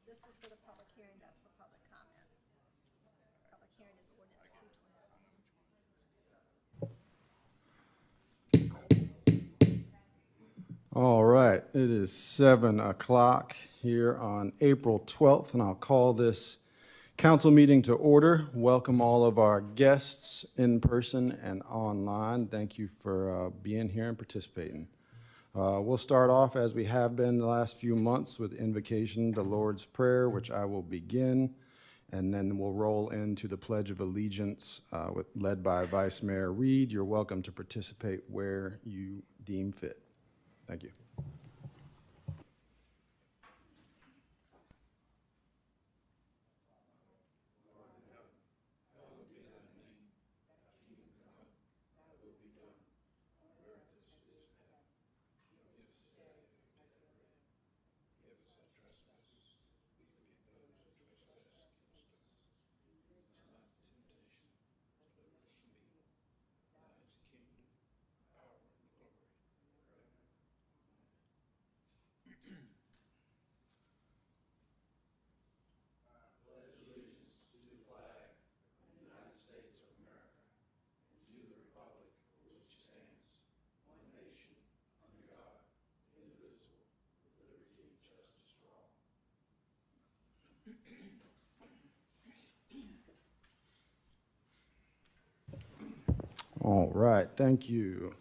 This is for the public hearing, that's for public comments. Public hearing is ordinance 220. All right, it is 7 o'clock here on April 12th, and I'll call this council meeting to order. Welcome all of our guests in person and online. Thank you for being here and participating. We'll start off as we have been the last few months with invocation, the Lord's Prayer, which I will begin, and then we'll roll into the Pledge of Allegiance led by Vice Mayor Reed. You're welcome to participate where you deem fit. Thank you. All right, thank you.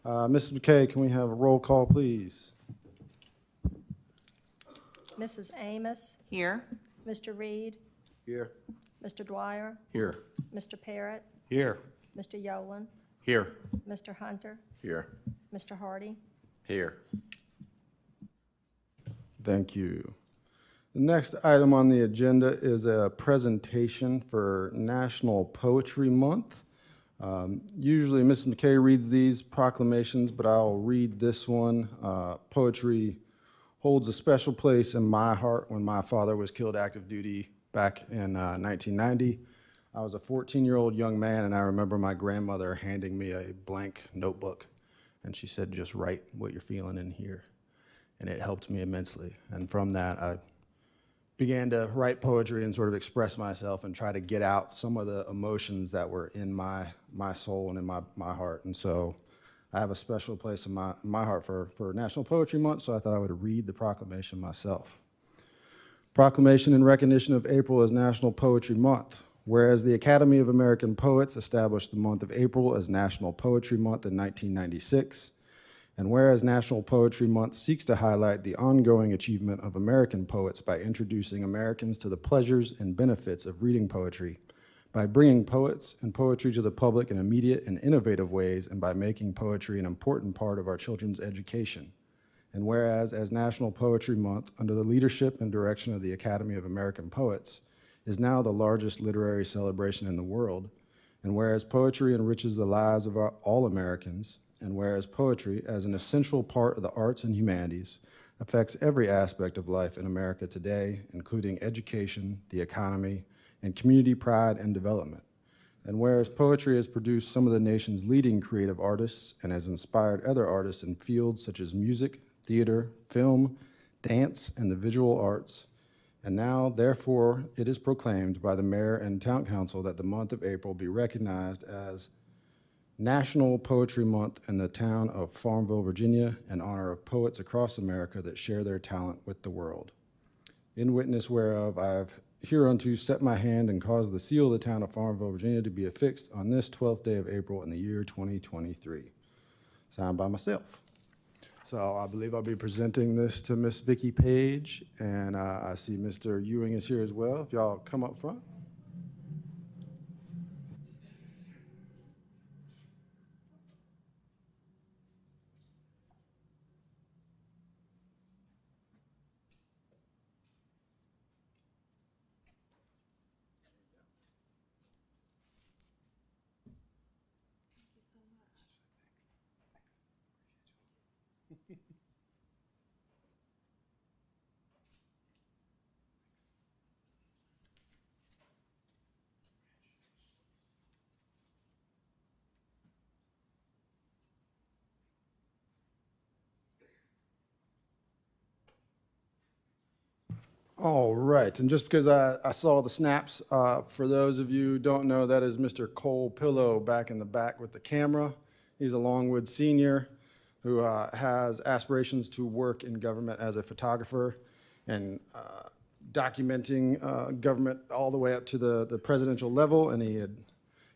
Mrs. McKay, can we have a roll call, please? Mrs. Amos, Here. Mr. Reed, Here. Mr. Dwyer, Here. Mr. Parrott, Here. Mr. Yolen, Here. Mr. Hunter, Here. Mr. Hardy. Here. Thank you. The next item on the agenda is a presentation for National Poetry Month. Usually Mrs. McKay reads these proclamations, but I'll read this one. Poetry holds a special place in my heart. When my father was killed active duty back in 1990, I was a 14-year-old young man, and I remember my grandmother handing me a blank notebook, and she said, just write what you're feeling in here. And it helped me immensely. And from that, I began to write poetry and sort of express myself and try to get out some of the emotions that were in my soul and in my heart. And so I have a special place in my heart for National Poetry Month, so I thought I would read the proclamation myself. Proclamation in recognition of April as National Poetry Month. Whereas the Academy of American Poets established the month of April as National Poetry Month in 1996, and whereas National Poetry Month seeks to highlight the ongoing achievement of American poets by introducing Americans to the pleasures and benefits of reading poetry, by bringing poets and poetry to the public in immediate and innovative ways, and by making poetry an important part of our children's education. And whereas, as National Poetry Month, under the leadership and direction of the Academy of American Poets, is now the largest literary celebration in the world, and whereas poetry enriches the lives of all Americans, and whereas poetry, as an essential part of the arts and humanities, affects every aspect of life in America today, including education, the economy, and community pride and development. And whereas poetry has produced some of the nation's leading creative artists and has inspired other artists in fields such as music, theater, film, dance, and the visual arts, and now, therefore, it is proclaimed by the Mayor and Town Council that the month of April be recognized as National Poetry Month in the town of Farmville, Virginia, in honor of poets across America that share their talent with the world. In witness whereof, I have hereunto set my hand and caused the seal of the town of Farmville, Virginia to be affixed on this 12th day of April in the year 2023. Signed by myself. So I believe I'll be presenting this to Miss Vicki Page, and I see Mr. Ewing is here as well. If y'all come up front. All right, and just because I saw the snaps, for those of you who don't know, that is Mr. Cole Pillow back in the back with the camera. He's a Longwood senior who has aspirations to work in government as a photographer and documenting government all the way up to the presidential level. And he had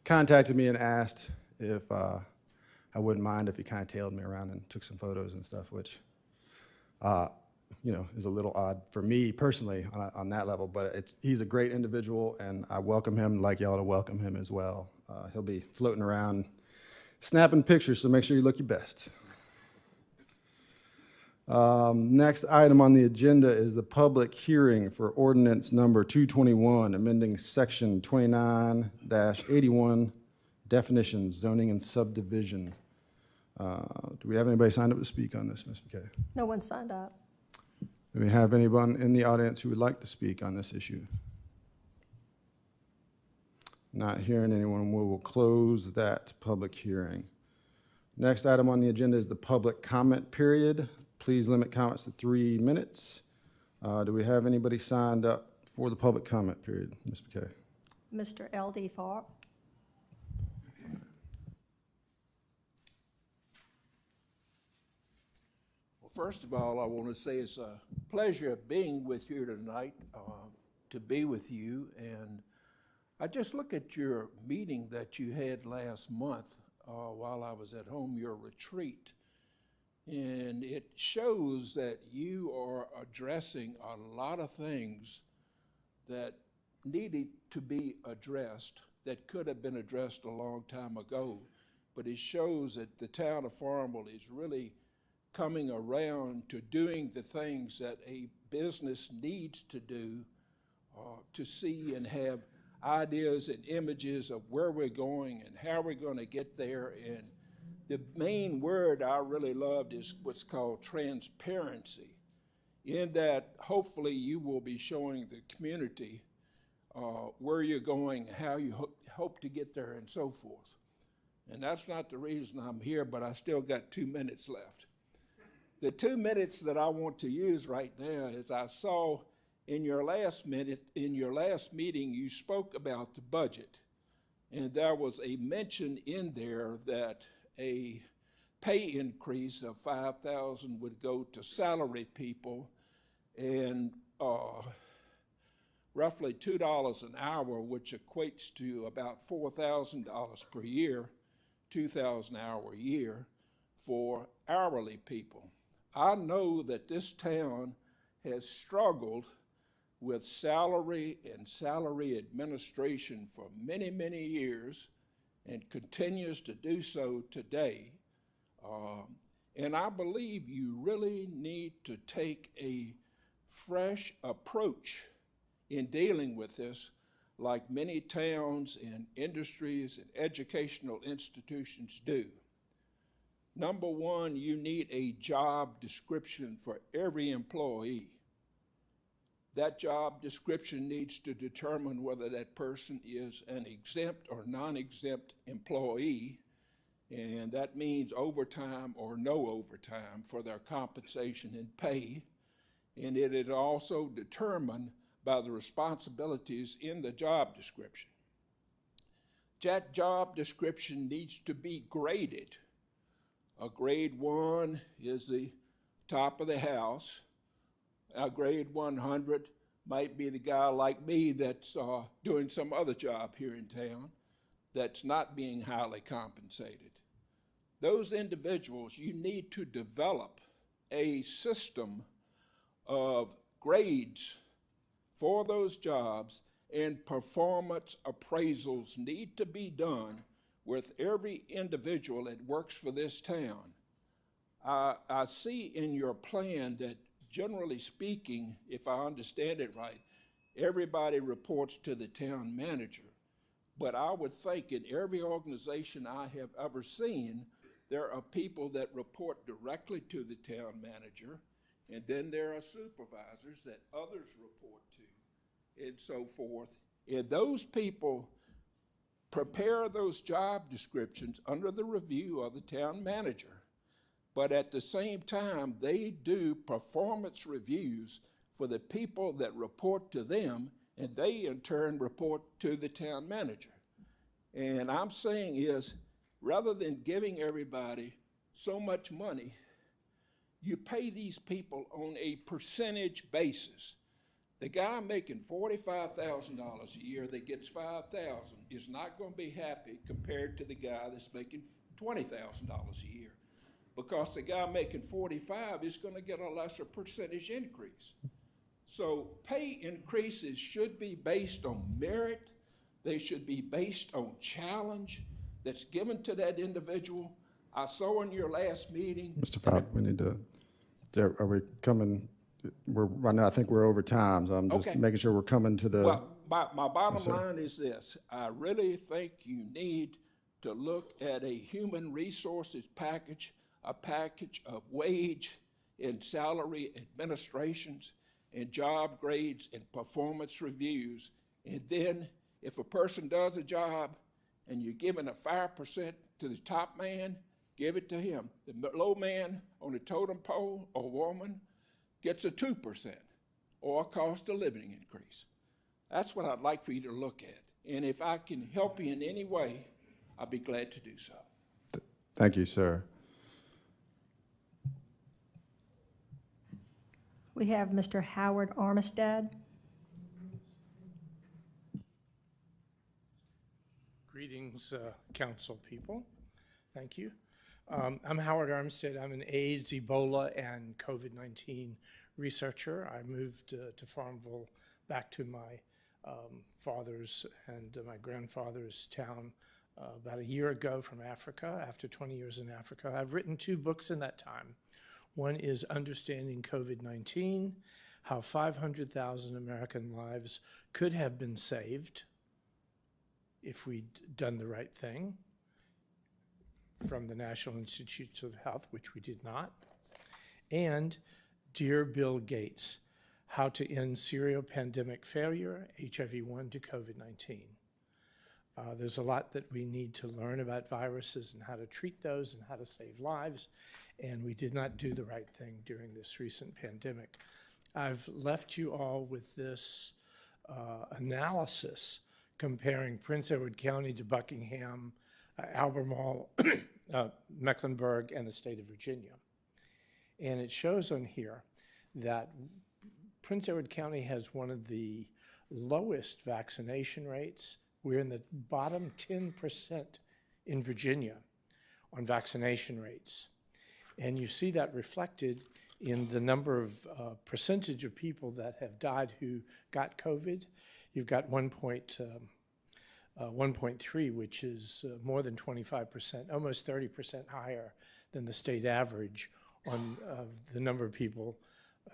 contacted me and asked if I wouldn't mind if he kind of tailed me around and took some photos and stuff, which you know, is a little odd for me personally on that level, but he's a great individual, and I welcome him like y'all to welcome him as well. He'll be floating around, snapping pictures, so make sure you look your best. Next item on the agenda is the public hearing for ordinance number 221, amending section 29-81, definitions, zoning and subdivision. Do we have anybody signed up to speak on this, Ms. McKay? No one signed up. Do we have anyone in the audience who would like to speak on this issue? Not hearing anyone, we will close that public hearing. Next item on the agenda is the public comment period. Please limit comments to 3 minutes. Do we have anybody signed up for the public comment period, Ms. McKay? Mr. L.D. Falk. First of all, I want to say it's a pleasure being with you tonight, to be with you. And I just look at your meeting that you had last month while I was at home, your retreat. And it shows that you are addressing a lot of things that needed to be addressed that could have been addressed a long time ago. But it shows that the town of Farmville is really coming around to doing the things that a business needs to do to see and have ideas and images of where we're going and how we're going to get there. And the main word I really loved is what's called transparency, in that hopefully you will be showing the community where you're going, how you hope to get there, and so forth. And that's not the reason I'm here, but I still got 2 minutes left. The 2 minutes that I want to use right now is I saw in your last meeting, you spoke about the budget. And there was a mention in there that a pay increase of $5,000 would go to salary people, and roughly $2 an hour, which equates to about $4,000 per year, 2,000 hour a year for hourly people. I know that this town has struggled with salary and salary administration for many, many years and continues to do so today. And I believe you really need to take a fresh approach in dealing with this, like many towns and industries and educational institutions do. Number one, you need a job description for every employee. That job description needs to determine whether that person is an exempt or non-exempt employee, and that means overtime or no overtime for their compensation and pay. And it is also determined by the responsibilities in the job description. That job description needs to be graded. A grade 1 is the top of the house. A grade 100 might be the guy like me that's doing some other job here in town that's not being highly compensated. Those individuals, you need to develop a system of grades for those jobs, and performance appraisals need to be done with every individual that works for this town. I see in your plan that, generally speaking, if I understand it right, everybody reports to the town manager. But I would think in every organization I have ever seen, there are people that report directly to the town manager, and then there are supervisors that others report to, and so forth. And those people prepare those job descriptions under the review of the town manager. But at the same time, they do performance reviews for the people that report to them, and they in turn report to the town manager. And I'm saying is, rather than giving everybody so much money, you pay these people on a percentage basis. The guy making $45,000 a year that gets $5,000 is not going to be happy compared to the guy that's making $20,000 a year, because the guy making 45 is going to get a lesser percentage increase. So pay increases should be based on merit. They should be based on challenge that's given to that individual. I saw in your last meeting. Mr. Falk, we need to, are we coming, right now I think we're over time, so I'm just Okay. making sure we're coming to the. Well, my bottom line is this. I really think you need to look at a human resources package, a package of wage and salary administrations and job grades and performance reviews. And then if a person does a job and you're giving a 5% to the top man, give it to him. The low man on the totem pole or woman gets a 2% or a cost of living increase. That's what I'd like for you to look at. And if I can help you in any way, I'll be glad to do so. Thank you, sir. We have Mr. Howard Armistead. Greetings, council people. Thank you. I'm Howard Armstead. I'm an AIDS, Ebola, and COVID-19 researcher. I moved to Farmville back to my father's and my grandfather's town about a year ago from Africa, after 20 years in Africa. I've written 2 books in that time. One is Understanding COVID-19, How 500,000 American Lives Could Have Been Saved if we'd done the right thing, from the National Institutes of Health, which we did not. And Dear Bill Gates, How to End Serial Pandemic Failure, HIV-1 to COVID-19. There's a lot that we need to learn about viruses and how to treat those and how to save lives, and we did not do the right thing during this recent pandemic. I've left you all with this analysis comparing Prince Edward County to Buckingham, Albemarle, Mecklenburg, and the state of Virginia. And it shows on here that Prince Edward County has one of the lowest vaccination rates. We're in the bottom 10% in Virginia on vaccination rates. And you see that reflected in the number of percentage of people that have died who got COVID. You've got 1.3, which is more than 25%, almost 30% higher than the state average on the number of people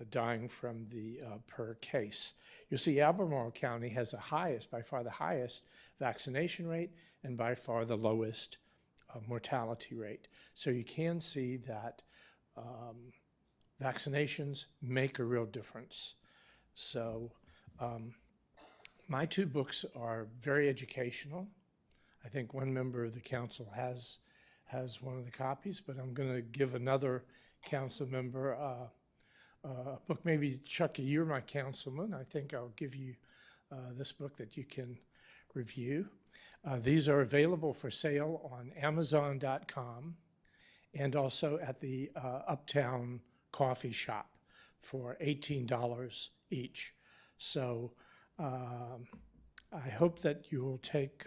dying from the per case. You'll see Albemarle County has the highest, by far the highest vaccination rate and by far the lowest mortality rate. So you can see that vaccinations make a real difference. So my 2 books are very educational. I think one member of the council has one of the copies, but I'm going to give another council member a book. Maybe, Chucky, you're my councilman. I think I'll give you this book that you can review. These are available for sale on Amazon.com and also at the Uptown Coffee Shop for $18 each. So I hope that you will take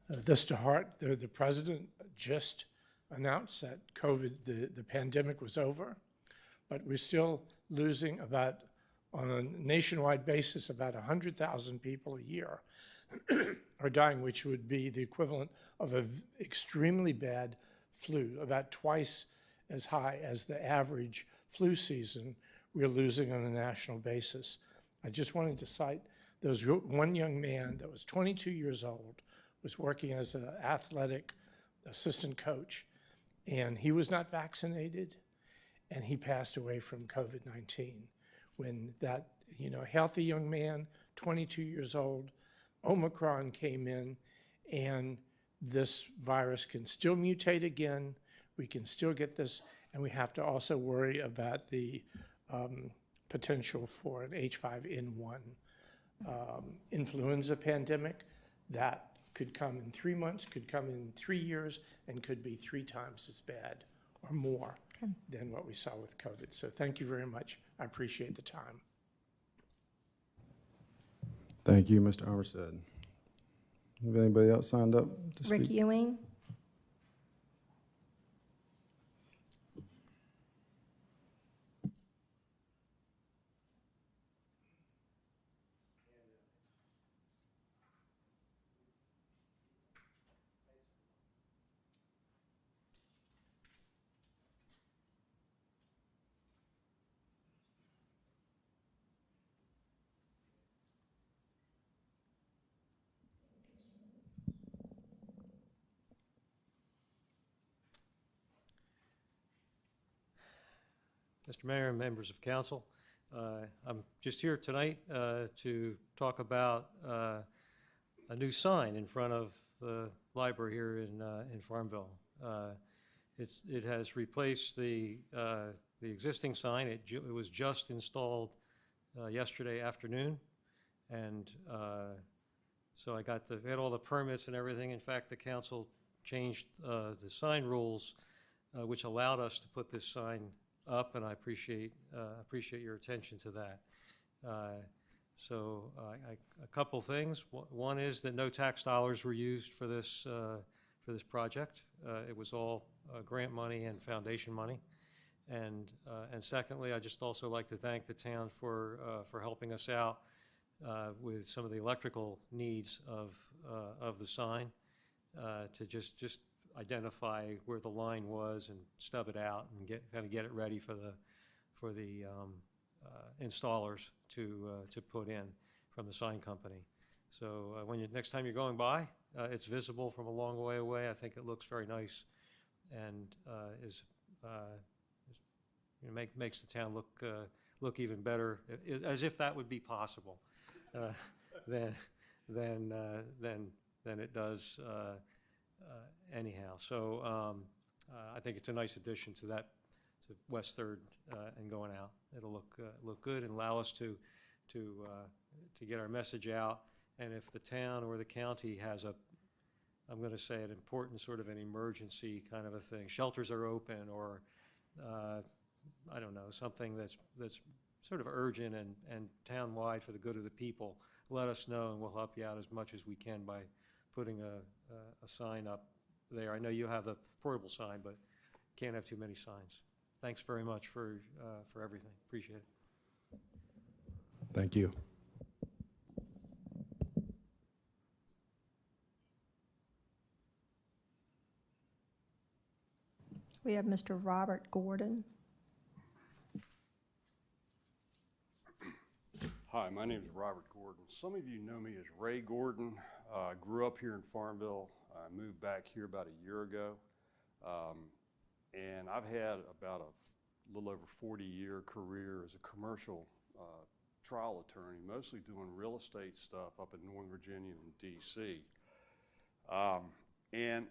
this to heart. The president just announced that the pandemic was over, but we're still losing about, on a nationwide basis, about 100,000 people a year are dying, which would be the equivalent of an extremely bad flu, about twice as high as the average flu season we're losing on a national basis. I just wanted to cite those one young man that was 22 years old, was working as an athletic assistant coach, and he was not vaccinated, and he passed away from COVID-19. When that, healthy young man, 22 years old, Omicron came in, and this virus can still mutate again. We can still get this, and we have to also worry about the potential for an H5N1 influenza pandemic that could come in 3 months, could come in 3 years, and could be 3 times as bad or more than what we saw with COVID. So thank you very much. I appreciate the time. Thank you, Mr. Armstead. Have anybody else signed up to Rick speak? Ewing? Mr. Mayor and members of council, I'm just here tonight to talk about a new sign in front of the library here in Farmville. It has replaced the existing sign. It was just installed yesterday afternoon, and so I had all the permits and everything. In fact, the council changed the sign rules, which allowed us to put this sign up, and I appreciate your attention to that. A couple things. One is that no tax dollars were used for this project. It was all grant money and foundation money. And secondly, I just also like to thank the town for helping us out with some of the electrical needs of the sign, to just identify where the line was and stub it out and get it ready for the installers to put in from the sign company. So next time you're going by, it's visible from a long way away. I think it looks very nice, and makes the town look even better, as if that would be possible, than it does anyhow. So I think it's a nice addition to West Third and going out. It'll look good and allow us to get our message out. And if the town or the county has I'm going to say an important sort of an emergency kind of a thing, shelters are open, or I don't know, something that's sort of urgent and town-wide for the good of the people, let us know, and we'll help you out as much as we can by putting a sign up there. I know you have the portable sign, but can't have too many signs. Thanks very much for everything. Appreciate it. Thank you. We have Mr. Robert Gordon. Hi, my name is Robert Gordon. Some of you know me as Ray Gordon. I grew up here in Farmville. I moved back here about a year ago. And I've had about a little over 40-year career as a commercial trial attorney, mostly doing real estate stuff up in Northern Virginia and D.C. And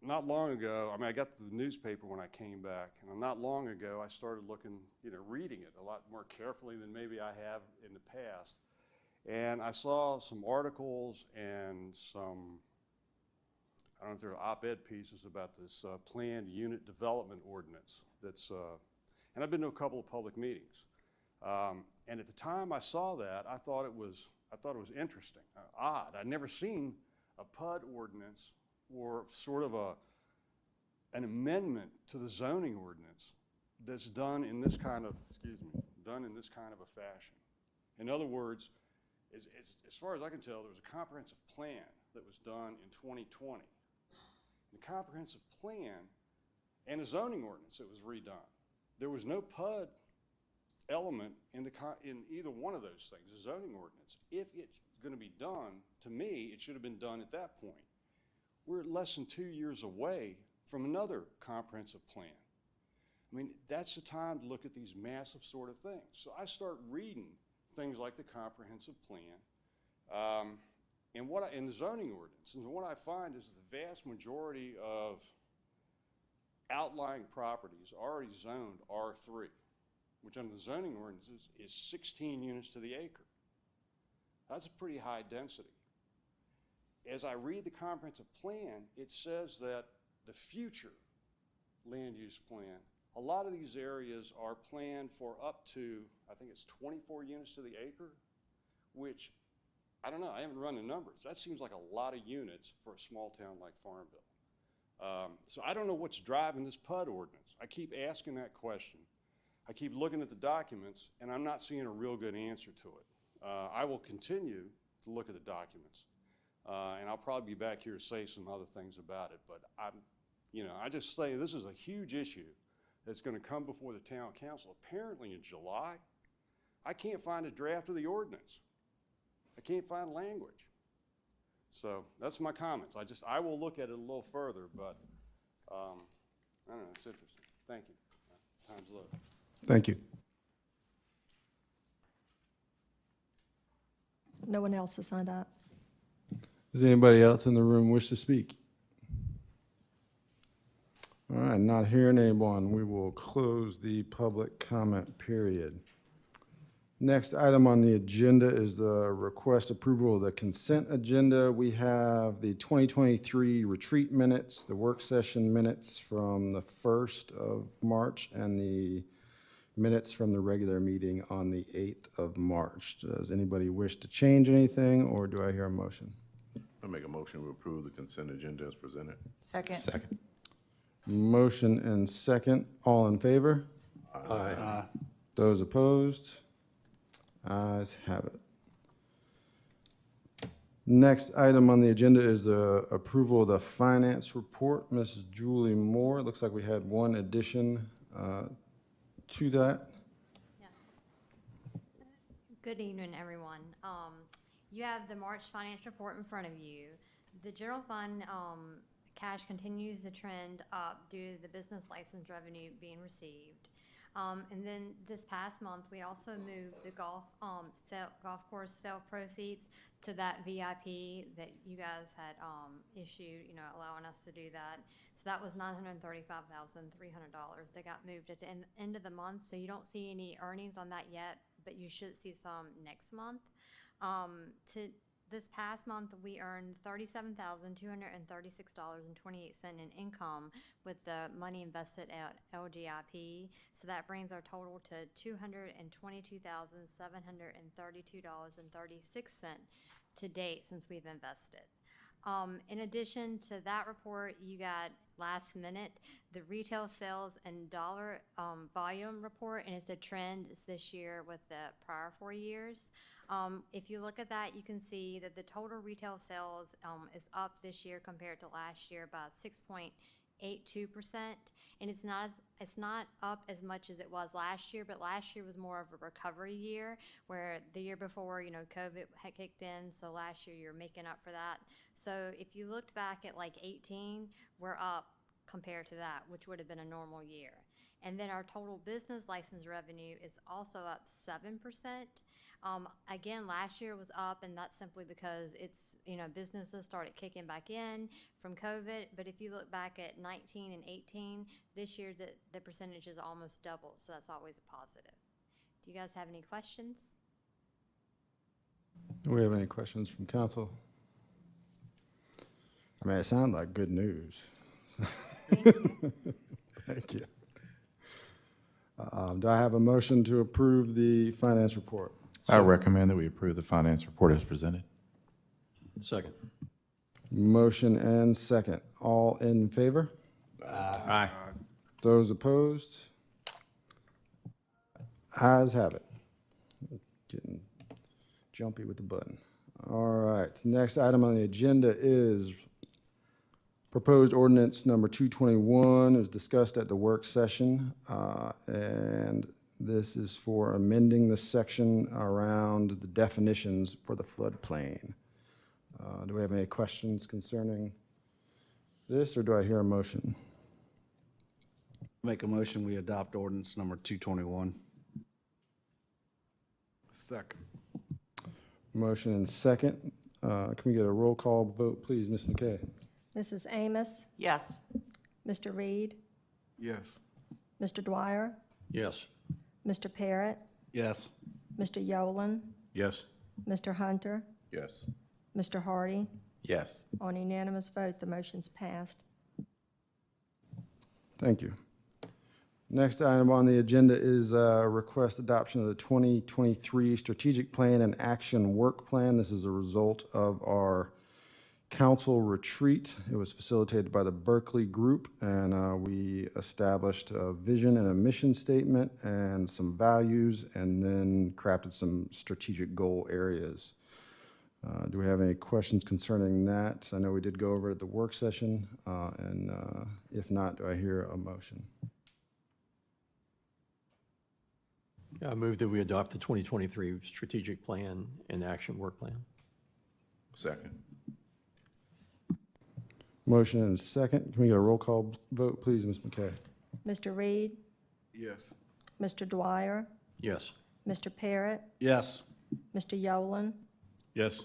not long ago, I got the newspaper when I came back, and not long ago I started looking, reading it a lot more carefully than maybe I have in the past. And I saw some articles and some, I don't know if they're op-ed pieces about this planned unit development ordinance and I've been to a couple of public meetings. And at the time I saw that, I thought it was interesting, odd. I'd never seen a PUD ordinance or sort of an amendment to the zoning ordinance that's done in this kind of, a fashion. In other words, as far as I can tell, there was a comprehensive plan that was done in 2020. The comprehensive plan and a zoning ordinance that was redone. There was no PUD element in either one of those things, the zoning ordinance. If it's going to be done, to me, it should have been done at that point. We're less than 2 years away from another comprehensive plan. That's the time to look at these massive sort of things. So I start reading things like the comprehensive plan and the zoning ordinance. And what I find is the vast majority of outlying properties are already zoned R3. which under the zoning ordinances is 16 units to the acre. That's a pretty high density. As I read the comprehensive plan, it says that the future land use plan, a lot of these areas are planned for up to, I think it's 24 units to the acre, which, I don't know, I haven't run the numbers. That seems like a lot of units for a small town like Farmville. So I don't know what's driving this PUD ordinance. I keep asking that question. I keep looking at the documents, and I'm not seeing a real good answer to it. I will continue to look at the documents, and I'll probably be back here to say some other things about it. But I just say this is a huge issue that's going to come before the town council apparently in July. I can't find a draft of the ordinance. I can't find language. So that's my comments. I will look at it a little further, but I don't know, it's interesting. Thank you. Time's low. Thank you. No one else has signed up. Does anybody else in the room wish to speak? All right, not hearing anyone, we will close the public comment period. Next item on the agenda is the request approval of the consent agenda. We have the 2023 retreat minutes, the work session minutes from the 1st of March, and the minutes from the regular meeting on the 8th of March. Does anybody wish to change anything, or do I hear a motion? I make a motion to approve the consent agenda as presented. Second. Motion and second. All in favor? Aye. Those opposed? Ayes have it. Next item on the agenda is the approval of the finance report. Mrs. Julie Moore, it looks like we had one addition to that. Yes. Good evening, everyone. You have the March finance report in front of you. The general fund cash continues to trend up due to the business license revenue being received. And then this past month, we also moved the golf course sale proceeds to that VIP that you guys had issued, allowing us to do that. So that was $935,300. They got moved at the end of the month, so you don't see any earnings on that yet, but you should see some next month. This past month, we earned $37,236.28 in income with the money invested at LGIP. So that brings our total to $222,732.36 to date since we've invested. In addition to that report, you got last minute the retail sales and dollar volume report, and it's a trend this year with the prior 4 years. If you look at that, you can see that the total retail sales is up this year compared to last year by 6.82%, and it's not up as much as it was last year, but last year was more of a recovery year, where the year before, COVID had kicked in, so last year you're making up for that. So if you looked back at like 18, we're up compared to that, which would have been a normal year. And then our total business license revenue is also up 7%. Again, last year was up, and that's simply because it's, businesses started kicking back in from COVID. But if you look back at 19 and 18, this year the percentage is almost double, so that's always a positive. Do you guys have any questions? Do we have any questions from council? I mean, it sounded like good news. Thank you. Thank you. Do I have a motion to approve the finance report? I recommend that we approve the finance report as presented. Second. Motion and second. All in favor? Aye. Those opposed? Ayes have it. Getting jumpy with the button. All right, next item on the agenda is proposed ordinance number 221. It was discussed at the work session, and this is for amending the section around the definitions for the floodplain. Do we have any questions concerning this, or do I hear a motion? Make a motion, we adopt ordinance number 221. Second. Motion and second. Can we get a roll call vote, please, Ms. McKay? Mrs. Amos, Yes. Mr. Reed, Yes. Mr. Dwyer, Yes. Mr. Parrott, Yes. Mr. Yolen, Yes. Mr. Hunter, Yes. Mr. Hardy. Yes. On unanimous vote, the motion's passed. Thank you. Next item on the agenda is request adoption of the 2023 Strategic Plan and Action Work Plan. This is a result of our council retreat. It was facilitated by the Berkeley Group, and we established a vision and a mission statement and some values, and then crafted some strategic goal areas. Do we have any questions concerning that? I know we did go over it at the work session, and if not, do I hear a motion? I move that we adopt the 2023 Strategic Plan and Action Work Plan. Second. Motion and second. Can we get a roll call vote, please, Ms. McKay? Mr. Reed, Yes. Mr. Dwyer, Yes. Mr. Parrott, Yes. Mr. Yolen, Yes.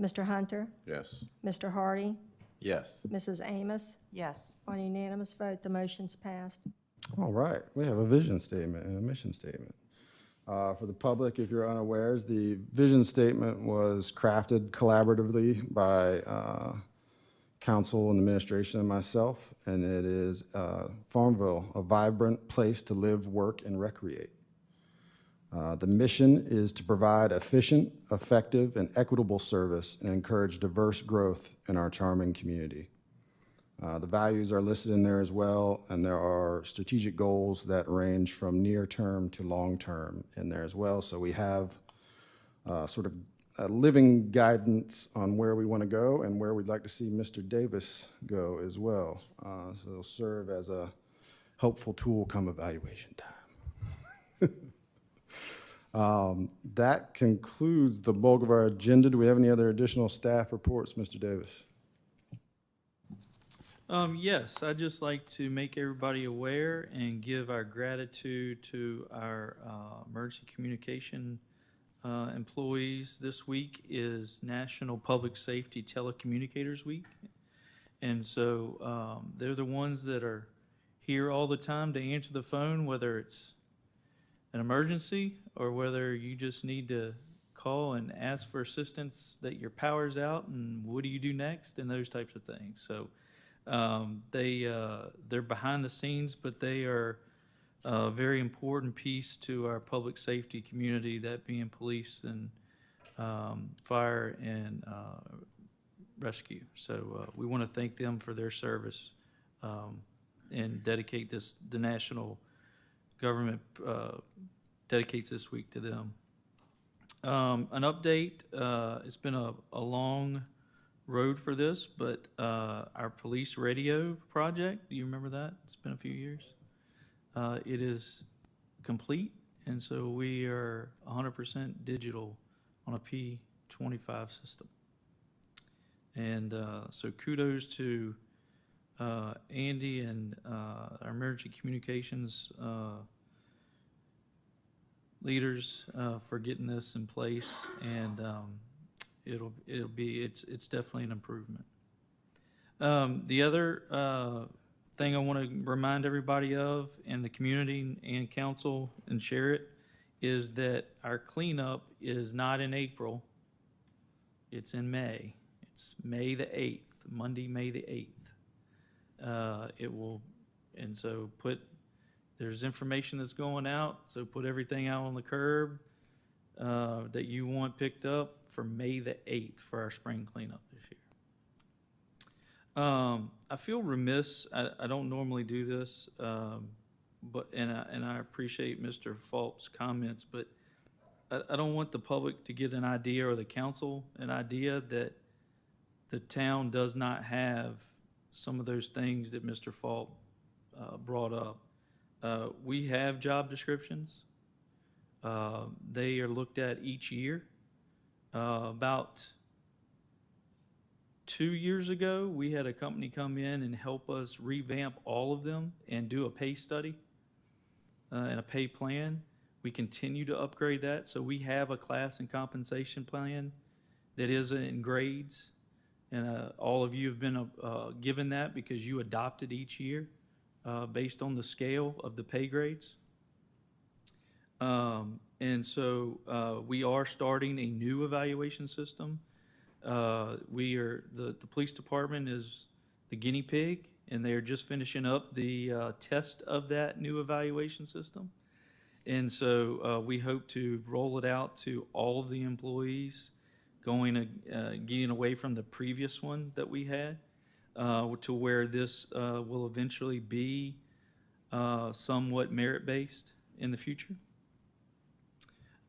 Mr. Hunter, Yes. Mr. Hardy, Yes. Mrs. Amos. Yes. On unanimous vote, the motion's passed. All right, we have a vision statement and a mission statement. For the public, if you're unawares, the vision statement was crafted collaboratively by council and administration and myself, and it is Farmville, a vibrant place to live, work, and recreate. The mission is to provide efficient, effective, and equitable service and encourage diverse growth in our charming community. The values are listed in there as well, and there are strategic goals that range from near-term to long-term in there as well. So we have sort of a living guidance on where we want to go and where we'd like to see Mr. Davis go as well. So it'll serve as a helpful tool come evaluation time. That concludes the bulk of our agenda. Do we have any other additional staff reports, Mr. Davis? Yes, I'd just like to make everybody aware and give our gratitude to our emergency communication employees. This week is National Public Safety Telecommunicators Week. And so they're the ones that are here all the time to answer the phone, whether it's an emergency or whether you just need to call and ask for assistance that your power's out and what do you do next and those types of things. So they're behind the scenes, but they are a very important piece to our public safety community, that being police and fire and rescue. So we want to thank them for their service and dedicate the national government dedicates this week to them. An update, it's been a long road for this, but our police radio project, do you remember that? It's been a few years. It is complete, and so we are 100% digital on a P25 system. And so kudos to Andy and our emergency communications leaders for getting this in place, and it's definitely an improvement. The other thing I want to remind everybody of, in the community and council, and share it, is that our cleanup is not in April, it's in May. It's May the 8th, Monday, May the 8th. It will, and so there's information that's going out, so put everything out on the curb that you want picked up for May the 8th for our spring cleanup this year. I feel remiss, I don't normally do this, but I appreciate Mr. Phelps' comments, but I don't want the public to get an idea, or the council an idea, that the town does not have some of those things that Mr. Phelps brought up. We have job descriptions. They are looked at each year. About 2 years ago, we had a company come in and help us revamp all of them and do a pay study and a pay plan. We continue to upgrade that, so we have a class and compensation plan that is in grades, and all of you have been given that because you adopt it each year based on the scale of the pay grades. And so we are starting a new evaluation system. The police department is the guinea pig, and they are just finishing up the test of that new evaluation system. And so we hope to roll it out to all of the employees, getting away from the previous one that we had, to where this will eventually be somewhat merit-based in the future.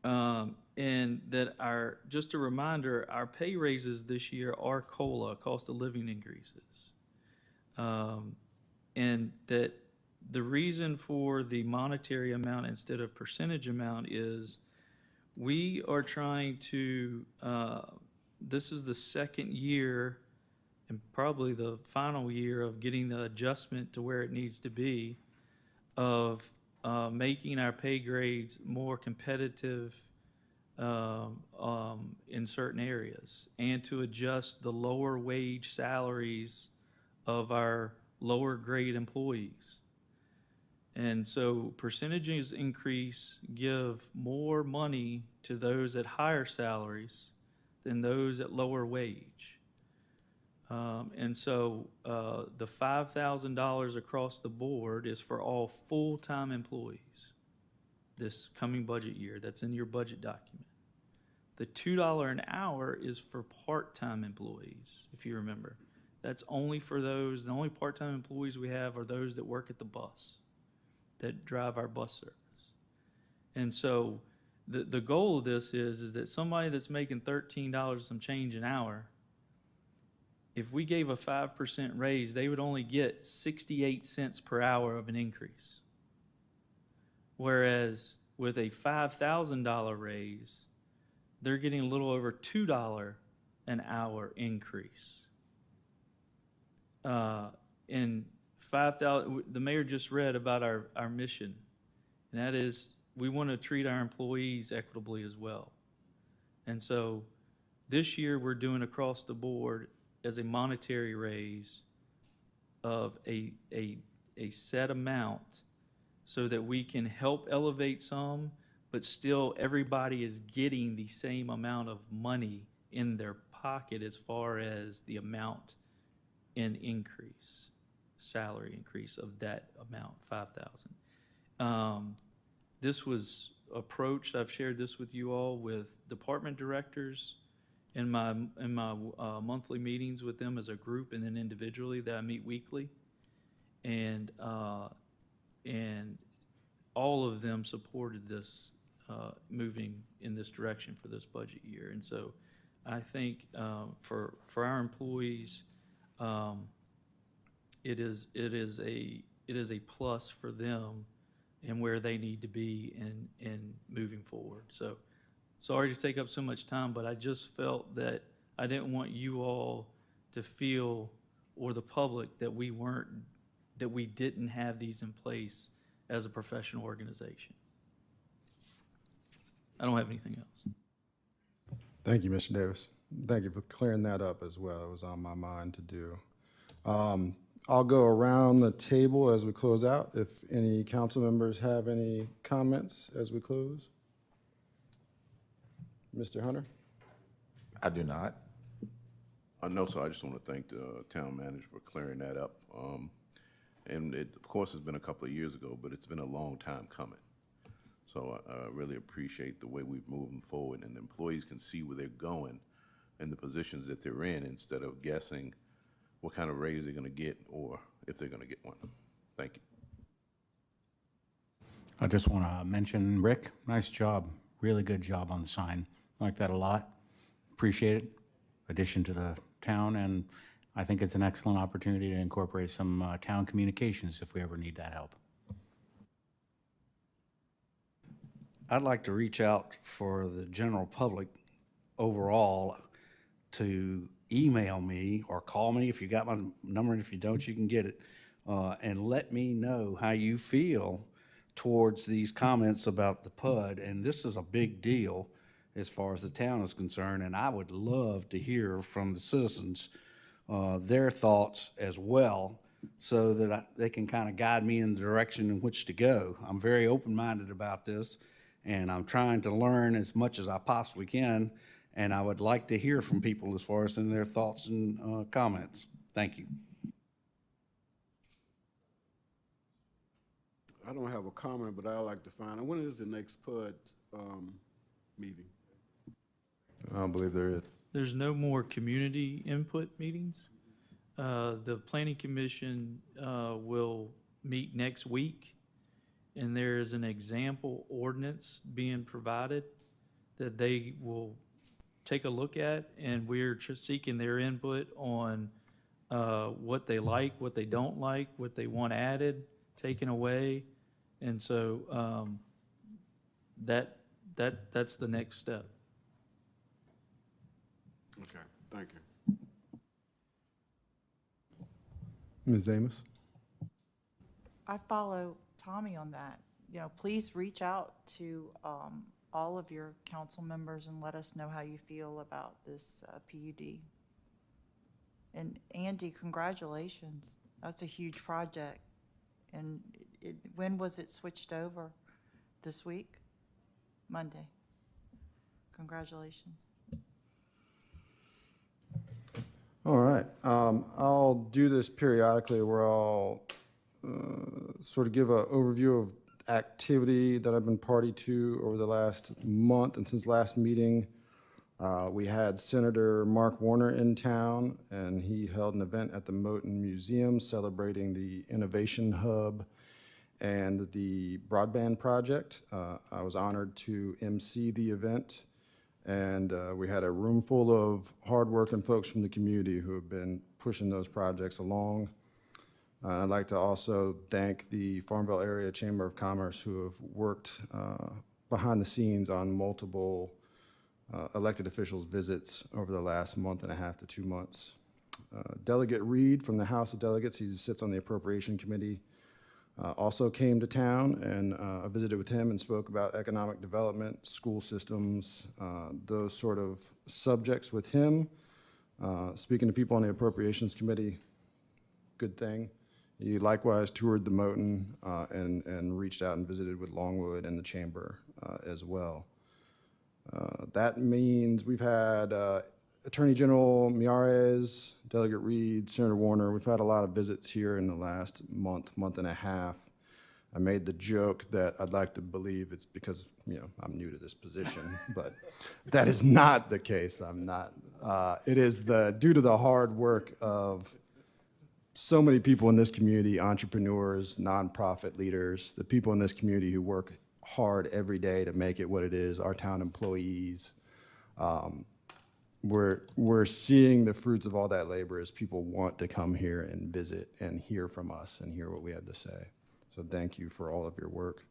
And that just a reminder, our pay raises this year are COLA, cost of living increases. And that the reason for the monetary amount instead of percentage amount is we are trying to, this is the second year and probably the final year of getting the adjustment to where it needs to be of making our pay grades more competitive in certain areas, and to adjust the lower wage salaries of our lower grade employees. And so percentages increase give more money to those at higher salaries than those at lower wage. And so the $5,000 across the board is for all full-time employees this coming budget year. That's in your budget document. The $2 an hour is for part-time employees, if you remember. That's only for those, the only part-time employees we have are those that work at the bus, that drive our bus service. And so the goal of this is that somebody that's making $13 some change an hour, if we gave a 5% raise, they would only get 68 cents per hour of an increase. Whereas with a $5,000 raise, they're getting a little over $2 an hour increase. And 5,000, the mayor just read about our mission, and that is we want to treat our employees equitably as well. And so this year we're doing across the board as a monetary raise of a set amount so that we can help elevate some, but still everybody is getting the same amount of money in their pocket as far as the amount in increase, salary increase of that amount, 5,000. This was approached, I've shared this with you all, with department directors in my monthly meetings with them as a group, and then individually that I meet weekly. And all of them supported this moving in this direction for this budget year. And so I think for our employees, it is a plus for them and where they need to be in moving forward. So sorry to take up so much time, but I just felt that I didn't want you all to feel, or the public, that we didn't have these in place as a professional organization. I don't have anything else. Thank you, Mr. Davis. Thank you for clearing that up as well. It was on my mind to do. I'll go around the table as we close out. If any council members have any comments as we close. Mr. Hunter? I do not. No, sir, I just want to thank the town manager for clearing that up. And it, of course, has been a couple of years ago, but it's been a long time coming. So I really appreciate the way we've moved forward, and the employees can see where they're going and the positions that they're in instead of guessing what kind of raise they're going to get or if they're going to get one. Thank you. I just want to mention, Rick, nice job. Really good job on the sign. Like that a lot. Appreciate it. Addition to the town, and I think it's an excellent opportunity to incorporate some town communications if we ever need that help. I'd like to reach out for the general public overall to email me or call me if you got my number, and if you don't, you can get it, and let me know how you feel towards these comments about the PUD. And this is a big deal as far as the town is concerned, and I would love to hear from the citizens their thoughts as well, so that they can kind of guide me in the direction in which to go. I'm very open-minded about this, and I'm trying to learn as much as I possibly can, and I would like to hear from people as far as in their thoughts and comments. Thank you. I don't have a comment, but I like to find out, when is the next PUD meeting? I don't believe there is. There's no more community input meetings. The planning commission will meet next week, and there is an example ordinance being provided that they will take a look at, and we're just seeking their input on what they like, what they don't like, what they want added, taken away, and so that's the next step. Okay, thank you. Ms. Amos? I follow Tommy on that. You know, please reach out to all of your council members and let us know how you feel about this PUD. And Andy, congratulations. That's a huge project. And when was it switched over? This week? Monday. Congratulations. All right. I'll do this periodically where I'll sort of give an overview of activity that I've been party to over the last month. And since last meeting, we had Senator Mark Warner in town, and he held an event at the Moton Museum celebrating the Innovation Hub and the broadband project. I was honored to MC the event. And we had a room full of hardworking folks from the community who have been pushing those projects along. I'd like to also thank the Farmville Area Chamber of Commerce, who have worked behind the scenes on multiple elected officials' visits over the last month and a half to 2 months. Delegate Reed from the House of Delegates, he sits on the Appropriation Committee, also came to town, and I visited with him and spoke about economic development, school systems, those sort of subjects with him. Speaking to people on the Appropriations Committee, good thing. He likewise toured the Moton and reached out and visited with Longwood and the Chamber as well. That means we've had Attorney General Miyares, Delegate Reed, Senator Warner. We've had a lot of visits here in the last month and a half. I made the joke that I'd like to believe it's because, you know, I'm new to this position, but that is not the case. I'm not. It is due to the hard work of so many people in this community, entrepreneurs, nonprofit leaders, the people in this community who work hard every day to make it what it is, our town employees. We're seeing the fruits of all that labor as people want to come here and visit and hear from us and hear what we have to say. So thank you for all of your work.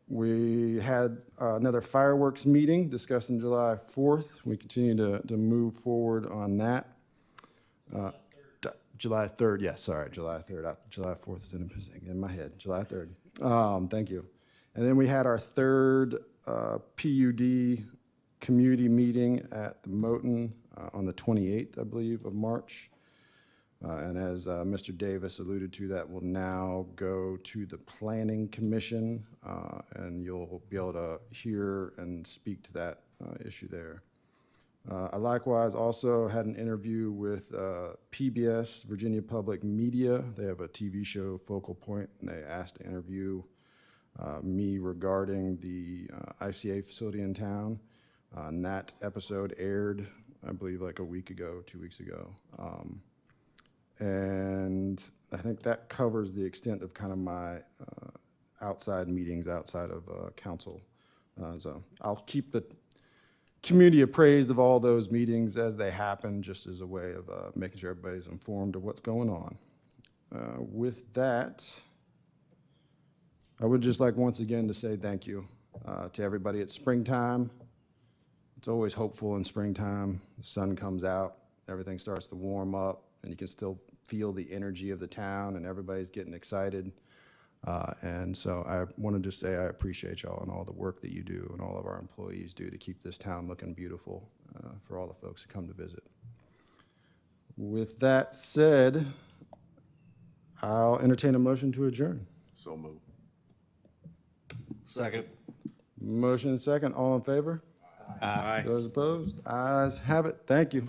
We had another fireworks meeting discussing July 4th. We continue to move forward on that. July 3rd, yes, sorry, July 3rd. July 4th is in my head, July 3rd. Thank you. And then we had our third PUD community meeting at the Moton on the 28th, I believe, of March. And as Mr. Davis alluded to, that will now go to the Planning Commission, and you'll be able to hear and speak to that issue there. I likewise also had an interview with PBS, Virginia Public Media. They have a TV show, Focal Point, and they asked to interview me regarding the ICA facility in town. And that episode aired, I believe, like a week ago, 2 weeks ago. And I think that covers the extent of kind of my outside meetings outside of council. So I'll keep the community appraised of all those meetings as they happen, just as a way of making sure everybody's informed of what's going on. With that, I would just like once again to say thank you to everybody. It's springtime. It's always hopeful in springtime. The sun comes out, everything starts to warm up, and you can still feel the energy of the town, and everybody's getting excited. And so I want to just say I appreciate y'all and all the work that you do and all of our employees do to keep this town looking beautiful for all the folks who come to visit. With that said, I'll entertain a motion to adjourn. So moved. Second. Motion second, all in favor? Aye. Those opposed? Ayes have it. Thank you.